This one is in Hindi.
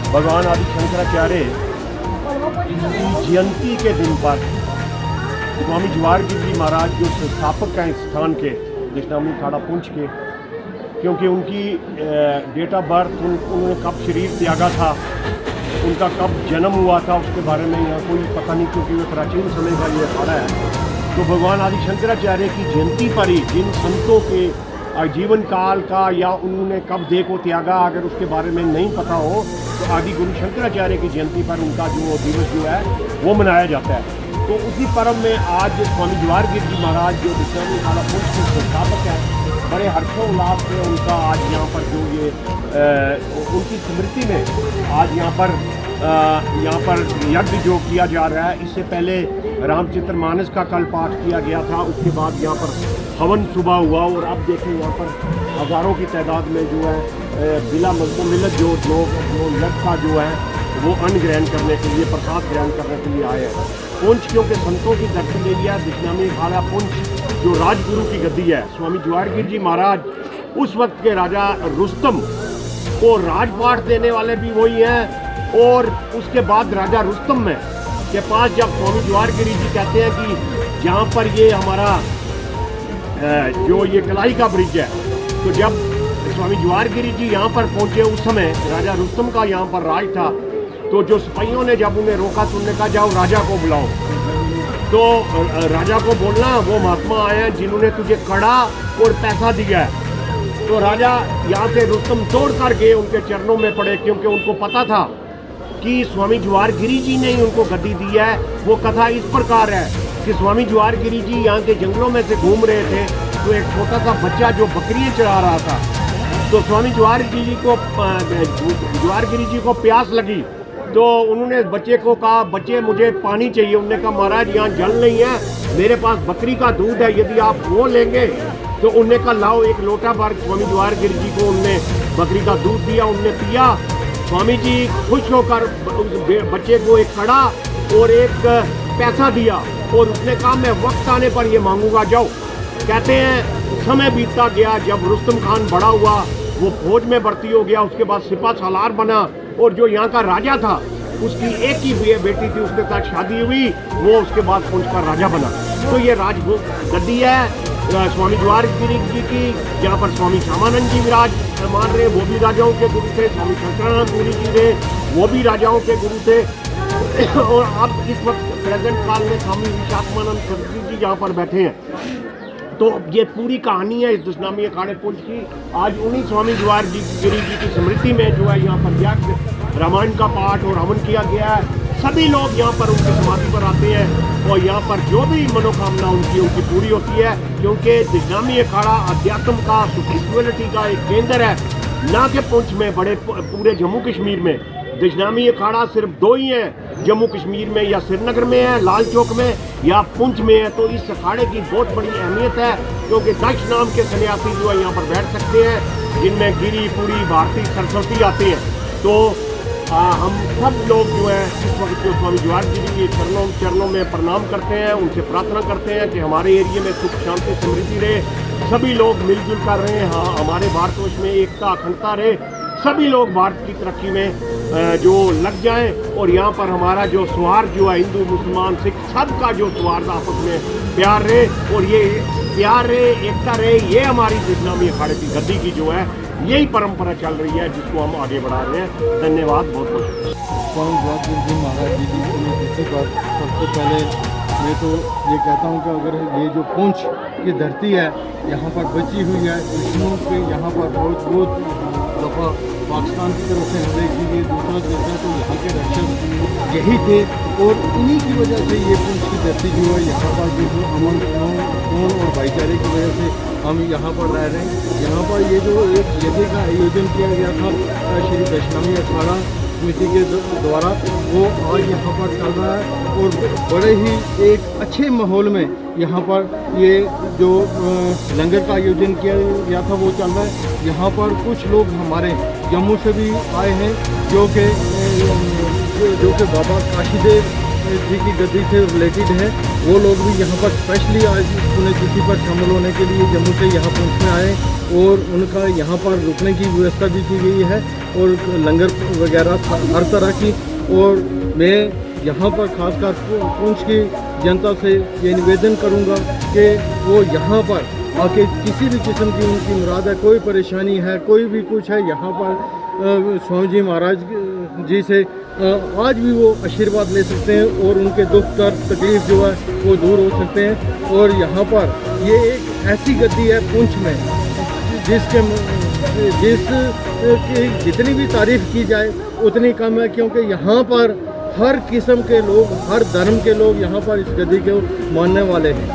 भगवान आदि शंकराचार्य की जयंती के दिन पर स्वामी जवाहरगिरी जी महाराज जो संस्थापक हैं इस स्थान के दशनामी अखाड़ा पुंछ के, क्योंकि उनकी डेट ऑफ बर्थ, उन्होंने कब शरीर त्यागा था, उनका कब जन्म हुआ था, उसके बारे में यहाँ कोई पता नहीं, क्योंकि वो प्राचीन समय का ये अखाड़ा है। तो भगवान आदि शंकराचार्य की जयंती पर ही जिन संतों के जीवन काल का या उन्होंने कब देह को त्यागा, अगर उसके बारे में नहीं पता हो तो आदि गुरु शंकराचार्य की जयंती पर उनका जो दिवस जो है वो मनाया जाता है। तो उसी पर्व में आज स्वामी जवाहरगिरी जी महाराज जो दशनामी अखाड़ा पुंछ के संस्थापक हैं, बड़े हर्षोल्लास से उनका आज यहाँ पर जो ये उनकी स्मृति में आज यहाँ पर यज्ञ जो किया जा रहा है। इससे पहले रामचरितमानस का कल पाठ किया गया था, उसके बाद यहाँ पर हवन सुबह हुआ और अब देखें यहाँ पर हज़ारों की तादाद में जो है बिला मिलत जो यज्ञ का जो है वो अन्न ग्रहण करने के लिए, प्रसाद ग्रहण करने के लिए आए हैं। पुंछ क्योंकि संतों की धरती ले लिया, दशनामी अखाड़ा पुंछ जो राजगुरु की गद्दी है। स्वामी जवाहरगिरी जी महाराज उस वक्त के राजा रुस्तम को राजपाट देने वाले भी वही हैं, और उसके बाद राजा रुस्तम में के पास जब स्वामी जवाहरगिरी जी कहते हैं कि जहाँ पर ये हमारा जो ये कलाई का ब्रिज है, तो जब स्वामी जवाहरगिरी जी यहाँ पर पहुँचे उस समय राजा रुस्तम का यहाँ पर राज था, तो जो सिपाहियों ने जब उन्हें रोका तो उन्होंने कहा जाओ राजा को बुलाओ। तो राजा को बोलना वो महात्मा आए हैं जिन्होंने तुझे कड़ा और पैसा दिया है। तो राजा यहाँ से रुस्तम तोड़ कर गए उनके चरणों में पड़े, क्योंकि उनको पता था कि स्वामी जवाहरगिरी जी ने ही उनको गद्दी दी है। वो कथा इस प्रकार है कि स्वामी जवाहरगिरी जी यहाँ के जंगलों में से घूम रहे थे, तो एक छोटा सा बच्चा जो बकरियाँ चढ़ा रहा था, तो स्वामी जवाहरगिरी जी को प्यास लगी, तो उन्होंने बच्चे को कहा बच्चे मुझे पानी चाहिए। उन्होंने कहा महाराज यहाँ जल नहीं है, मेरे पास बकरी का दूध है, यदि आप वो लेंगे। तो उन्होंने कहा लाओ एक लोटा भर। स्वामी जवाहरगिरी जी को उनने बकरी का दूध दिया, उनने पिया। स्वामी जी खुश होकर उस बच्चे को एक कड़ा और एक पैसा दिया, और उसने कहा मैं वक्त आने पर ये मांगूंगा, जाओ। कहते हैं समय बीतता गया, जब रुस्तम खान बड़ा हुआ वो फौज में भर्ती हो गया, उसके बाद सिपा सालार बना, और जो यहाँ का राजा था उसकी एक ही बेटी थी, उसके साथ शादी हुई, वो उसके बाद पुंछ का राजा बना। तो ये राज गद्दी है स्वामी जवाहरगिरी जी की, जहाँ पर स्वामी श्यामानंद जी विराज मान रहे, वो भी राजाओं के गुरु थे। स्वामी शंकरानंद पुरी जी थे, वो भी राजाओं के गुरु थे। और अब इस वक्त प्रेजेंट काल में स्वामी विशाखानंद सरस्वती जी यहाँ पर बैठे हैं। तो ये पूरी कहानी है इस दशनामी अखाड़े पुंछ की। आज उन्हीं स्वामी जवाहरगिरी जी की स्मृति में जो है यहाँ पर यज्ञ, रामायण का पाठ और हवन किया गया है। सभी लोग यहाँ पर उनकी समाधि पर आते हैं, और यहाँ पर जो भी मनोकामना उनकी पूरी होती है, क्योंकि दशनामी अखाड़ा अध्यात्म का, स्पिरिचुअलिटी का एक केंद्र है, ना कि पुंछ में, बड़े पूरे जम्मू कश्मीर में। दशनामी अखाड़ा सिर्फ 2 ही हैं जम्मू कश्मीर में, या श्रीनगर में है लाल चौक में या पुंछ में है। तो इस अखाड़े की बहुत बड़ी अहमियत है क्योंकि दक्ष नाम के सन्यासी जो है यहाँ पर बैठ सकते हैं, जिनमें गिरी पूरी भारती सरस्वती आते हैं। तो हम सब लोग जो है इस वक्त जो स्वामी जवाहर जी के चरणों में प्रणाम करते हैं, उनसे प्रार्थना करते हैं कि हमारे एरिए में सुख शांति समृद्धि रहे, सभी लोग मिलजुल कर रहे हैं। हाँ, हमारे भारतवर्ष में एकता अखंडता रहे, सभी लोग भारत की तरक्की में जो लग जाएं और यहाँ पर हमारा जो सौहार्द जो है हिंदू मुसलमान सिख सबका जो सौहार्द आपस में प्यार रहे, और ये प्यार रहे एकता रहे, ये हमारी दशनामी अखाड़े की गद्दी की जो है यही परंपरा चल रही है जिसको हम आगे बढ़ा रहे हैं। धन्यवाद, बहुत बहुत। स्वामी जवाहर जी महाराज जी की पुण्यतिथि पर सबसे पहले मैं तो ये कहता हूँ कि अगर ये जो पुंछ की धरती है यहाँ पर बची हुई है, दुश्मनों के यहाँ पर बहुत दफ़ा पाकिस्तान की तरफ से हमले की गए, दूसरा देश है तो यहाँ के रक्षक यही थे, और उन्हीं की वजह से ये पुंछ की धरती जो है यहाँ पर जो अमन सुकून और भाईचारे की वजह से हम यहाँ पर रह रहे हैं। यहाँ पर ये जो एक यज्ञ का आयोजन किया गया था श्री दशनामी अखाड़ा समिति के द्वारा, वो आज यहाँ पर चल रहा है, और बड़े ही एक अच्छे माहौल में यहाँ पर ये जो लंगर का आयोजन किया गया था वो चल रहा है। यहाँ पर कुछ लोग हमारे जम्मू से भी आए हैं जो कि बाबा काशीदेव जी की गद्दी से रिलेटेड है, वो लोग भी यहाँ पर स्पेशली आज पुण्यतिथि पर शामिल होने के लिए जम्मू से यहाँ पहुँचने आए, और उनका यहाँ पर रुकने की व्यवस्था भी की गई है और लंगर वगैरह हर तरह की। और मैं यहाँ पर खासकर पुंछ की जनता से ये निवेदन करूँगा कि वो यहाँ पर आके किसी भी किस्म की उनकी मुराद है, कोई परेशानी है, कोई भी कुछ है, यहाँ पर स्वामी जी महाराज जी से आज भी वो आशीर्वाद ले सकते हैं और उनके दुख दर्द तकलीफ जो है वो दूर हो सकते हैं। और यहाँ पर ये एक ऐसी गद्दी है पुंछ में जिसकी जितनी भी तारीफ़ की जाए उतनी कम है, क्योंकि यहाँ पर हर किस्म के लोग, हर धर्म के लोग यहाँ पर इस गद्दी को मानने वाले हैं।